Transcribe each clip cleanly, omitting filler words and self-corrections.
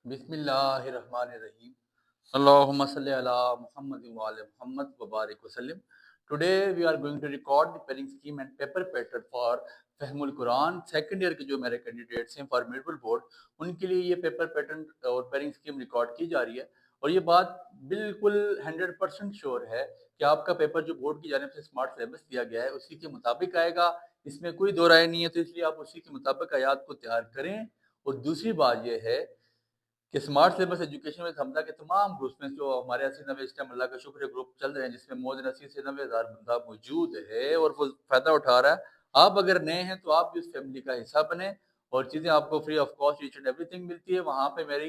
Bismillahirrahmanirrahim. Allahumma salli ala Muhammad wa ala Muhammad wa barik wa sallim. Today we are going to record the pairing scheme and paper pattern for फहमुल कुरान second year के जो मेरे candidates हैं for middle board, उनके लिए ये paper pattern और पेयरिंग स्कीम रिकॉर्ड की जा रही है। और ये बात बिल्कुल 100% श्योर है कि आपका पेपर जो बोर्ड की जानिब से स्मार्ट सिलेबस दिया गया है उसी के मुताबिक आएगा, इसमें कोई दो राय नहीं है। तो इसलिए आप उसी के मुताबिक आयात को तैयार करें। और दूसरी बात यह है कि स्मार्ट सिलेबस एजुकेशन में हमजा के तमाम ग्रुप्स में जो हमारे 80-90 इस टाइम अल्लाह का शुक्र है ग्रुप चल रहे हैं जिसमें मोर देन 80 से 90 हज़ार बंदा मौजूद है और वो फ़ायदा उठा रहा है। आप अगर नए हैं तो आप भी उस फैमिली का हिस्सा बने और चीज़ें आपको free of cost each and everything मिलती है। वहाँ पे मेरी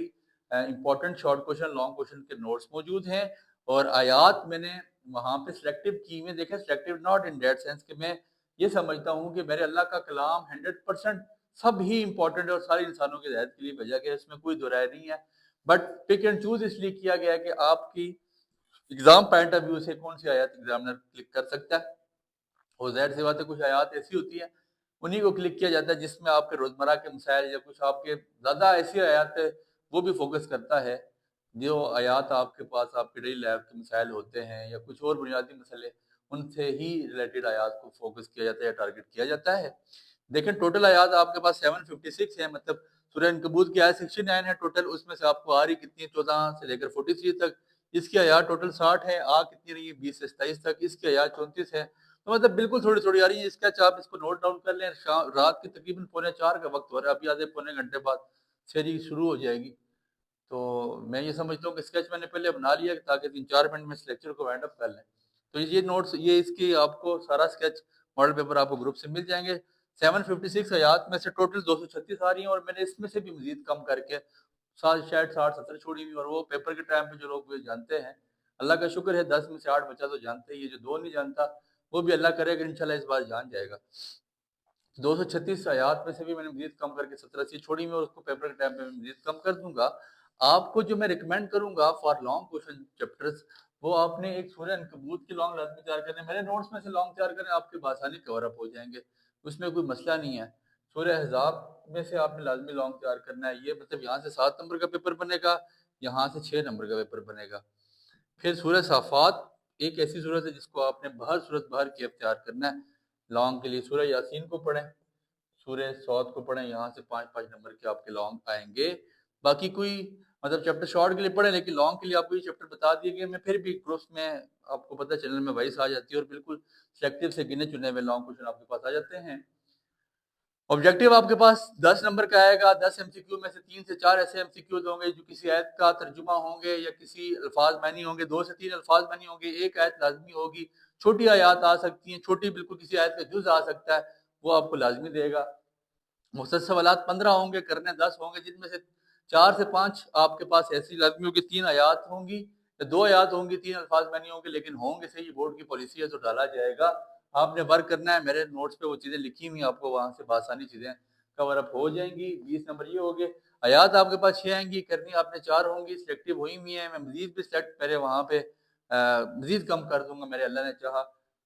important short question long question के नोट्स मौजूद हैं और आयात मैंने वहाँ पे सिलेक्टिव की में देखें, selective not in that sense कि मैं ये समझता हूँ कि मेरे अल्लाह का कलाम 100% सब ही इंपॉर्टेंट है और सारे इंसानों की हिदायत के लिए भेजा गया है, इसमें कोई दो राय नहीं है। बट पिक एंड चूज इसलिए किया गया कि आपकी एग्जाम पॉइंट ऑफ व्यू से कौन सी आयत एग्जामिनर क्लिक कर सकता है। और ज़ाहिर सी बात है कुछ आयत ऐसी होती है उन्हीं को क्लिक किया जाता है जिसमें आपके रोजमर्रा के मसाइल या कुछ आपके ज़्यादा ऐसी आयत है वो भी फोकस करता है। जो आयत आपके पास आपके डेली लाइफ के मसाइल होते हैं या कुछ और बुनियादी मसले उनसे ही रिलेटेड आयत को फोकस किया जाता है या टारगेट किया जाता है। देखें टोटल आयत आपके पास 756 है, मतलब सूरह अनकबूत की आयत 69 है टोटल, उसमें से आपको आ रही कितनी है 14 से लेकर 43 तक। इसकी आयत टोटल 60 है, आ कितनी रही है 20 से 27 तक। इसकी आयत 34 है, तो मतलब बिल्कुल थोड़ी थोड़ी आ रही है। स्केच आप इसको नोट डाउन कर लें। रात की तकरीबन 3:45 का वक्त हो रहा है, अभी आधे पौने घंटे बाद सेरी शुरू हो जाएगी। तो मैं ये समझता हूँ कि स्केच मैंने पहले बना लिया ताकि 3-4 मिनट में इस लेक्चर को वाइंड अप कर लें। तो ये नोट्स ये इसकी आपको सारा स्केच मॉडल पेपर आपको ग्रुप से मिल जाएंगे। 756 आयात में से टोटल 236 आ रही हैं और मैंने इसमें से भी मजीद कम करके शायद 60-70 छोड़ी हुई। और वो पेपर के टाइम पे जो लोग जानते हैं, अल्लाह का शुक्र है 10 में से 8 बच्चा तो जानते ही है, जो 2 नहीं जानता वो भी अल्लाह करेगा इंशाल्लाह इस बार जान जाएगा। 236 आयात में से भी मैंने मजीद कम करके 70-80 छोड़ी हुई और उसको पेपर के टाइम पे मैं मजीद कम कर दूंगा। आपको जो मैं रिकमेंड करूंगा फॉर लॉन्ग क्वेश्चन चैप्टर्स, वो आपने एक सूरह अनकबूत की लॉन्ग लाजमी तैयार करने, मेरे नोट्स में से लॉन्ग तैयार करें, आपके बासानी कवर अप हो जाएंगे, उसमें कोई मसला नहीं है। सूरह अहज़ाब में से आपने लाजमी लॉन्ग तैयार करना है, ये मतलब यहाँ से 7 नंबर का पेपर बनेगा, यहाँ से 6 नंबर का पेपर बनेगा। फिर सूरह साफ़ात एक ऐसी सूरत है जिसको आपने बहर सूरत बहर की तैयार करना है लॉन्ग के लिए। सूरह यासीन को पढ़ें, सूरह सौद को पढ़ें, यहाँ से 5-5 नंबर के आपके लॉन्ग आएंगे। बाकी कोई मतलब चैप्टर शॉर्ट के लिए पढ़ें, लेकिन लॉन्ग के लिए आपको ये चैप्टर बता दिए गए। मैं फिर भी ग्रुप्स में आपको पता है चैनल में वॉइस आ जाती है और बिल्कुल सिलेक्टिव से गिने चुने हुए लॉन्ग क्वेश्चन आपके पास आ जाते हैं। ऑब्जेक्टिव आपके पास 10 नंबर का आएगा। 10 एमसीक्यू में से 3 से 4 ऐसे एमसीक्यूज होंगे जो किसी आयत का तर्जुमा होंगे या किसी अल्फाज मानी होंगे। 2 से 3 अल्फाज मानी होंगे, एक आयत लाजमी होगी। छोटी आयत आ सकती हैं, छोटी बिल्कुल किसी आयत का जुज आ सकता है, वो आपको लाजमी देगा। मुख्तसर सवालात 15 होंगे, करने 10 होंगे, जिनमें से 4 से 5 आपके पास ऐसी लाजमी होगी, 3 आयात होंगी या 2 आयात होंगी, 3 अल्फाज मानी होंगे, लेकिन होंगे सही। बोर्ड की पॉलिसी है तो डाला जाएगा। आपने वर्क करना है, मेरे नोट्स पे वो चीज़ें लिखी हुई, आपको वहाँ से बासानी चीज़ें कवर अप हो जाएंगी। 20 नंबर ये हो गए। आयात आपके पास 6 आएंगी, करनी आपने 4 होंगी, सिलेक्टिव हुई हुई है। मैं मजीद भी सिलेक्ट मेरे वहाँ पे मजीद कम कर दूंगा मेरे अल्लाह ने चाहा।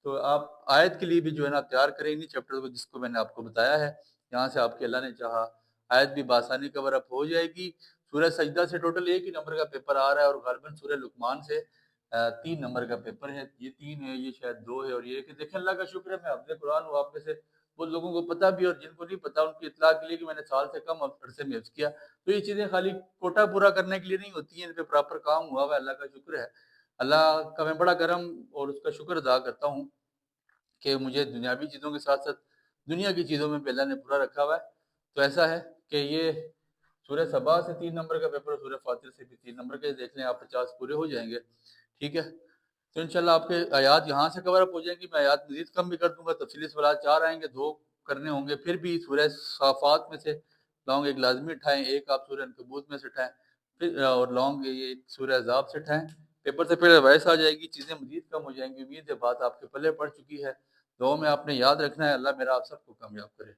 तो आप आयत के लिए भी जो है ना तैयार करें इन्हीं चैप्टर को जिसको मैंने आपको बताया है। यहाँ से आपके अल्लाह ने चाहा आयत भी बासानी कवर अप हो जाएगी। सूरह सजदा से टोटल एक ही नंबर का पेपर आ रहा है और गालिबन सूरह लुकमान से 3 नंबर का पेपर है। ये 3 है, ये शायद 2 है और ये कि देखें अल्लाह का शुक्र है मैं हाफ़िज़ कुरान हूँ। आप में से वो लोगों को पता भी और जिनको नहीं पता उनकी इत्तला के लिए कि मैंने साल से कम अरसे में हिफ्ज़ किया। तो ये चीज़ें खाली कोटा पूरा करने के लिए नहीं होती हैं, इन पे प्रॉपर काम हुआ हुआ है, अल्लाह का शुक्र है। अल्लाह का मैं बड़ा करम और उसका शुक्र अदा करता हूँ कि मुझे दुनियावी चीज़ों के साथ-साथ दुनिया की चीज़ों में भी अल्लाह ने पूरा रखा हुआ है। तो ऐसा है कि ये सूरह सबा से 3 नंबर का पेपर, सूरह फातिर से भी 3 नंबर के देख लें, आप 50 पूरे हो जाएँगे। ठीक है? तो इंशाल्लाह आपके आयात यहाँ से कवर अप हो जाएँगी। मैं आयात मज़ीद कम भी कर दूँगा, तफ़सीली सवालात 4 आएँगे, 2 करने होंगे। फिर भी सूरह साफ़ात में से लॉन्ग एक लाज़मी उठाएँ, एक आप सूरह अनकबूत में से उठाएँ, फिर और लॉन्ग ये सूरह अहज़ाब से उठाएँ। पेपर से पहले वॉइस आ जाएगी, चीज़ें मज़ीद कम हो जाएँगी। उम्मीद है बात आपके पल्ले पड़ चुकी है। दुआ में आपने याद रखना है। अल्लाह मेरा आप सबको कामयाब करे।